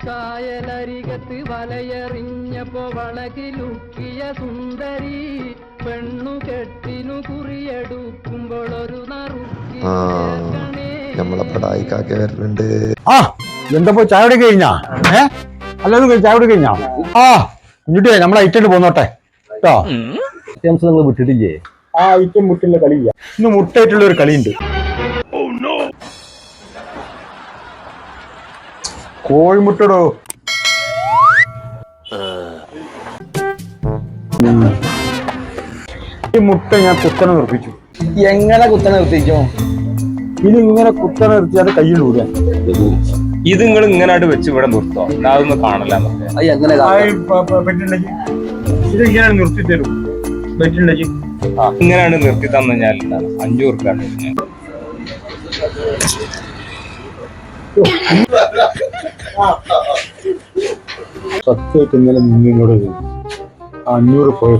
കായലരികത്ത് വലയെറിഞ്ഞപ്പോ വളകിലുക്കിയ സുന്ദരി പെണ്ണു കെട്ടിനു കുറിയെടുക്കുമ്പോൾ ഒരു നമ്മളെ പടായിക്കാക്കെ വരുന്നുണ്ട്. ആ എന്തപ്പോ ചായ കുടി കഴിഞ്ഞാ? അല്ലാതെ ചായ കുടി കഴിഞ്ഞാ? ആ എന്നിട്ടേ നമ്മളെ ഐറ്റം പോന്നോട്ടെ കേട്ടോ. ഐറ്റംസ് നിങ്ങൾ വിട്ടിട്ടില്ലേ? ആ ഐറ്റം മുട്ടുള്ള കളിയില്ല. ഇന്ന് മുട്ടായിട്ടുള്ള ഒരു കളിയുണ്ട്. കോഴിമുട്ടടോ. ഈ മുട്ട ഞാൻ കുത്തനെ നിർത്തിച്ചു. എങ്ങനെ കുത്തനെ നിർത്തിച്ചോ? ഇത് ഇങ്ങനെ കുത്തനെ നിർത്തിയാൽ കയ്യിൽ ഊരാൻ. ഇത് നിങ്ങൾ ഇങ്ങനെ വെച്ച് ഇവിടെ നിർത്തോ? അതൊന്നും കാണില്ല. ഇത് ഇങ്ങനെ നിർത്തി തരും പറ്റുണ്ടെങ്കിൽ. ഇങ്ങനെയാണ് നിർത്തി തന്നു കഴിഞ്ഞാൽ 5 ഉറുപ്പിയാണ്. സത്യമായിട്ട് ഇന്നലെ നിന്നോട് 500 പോയ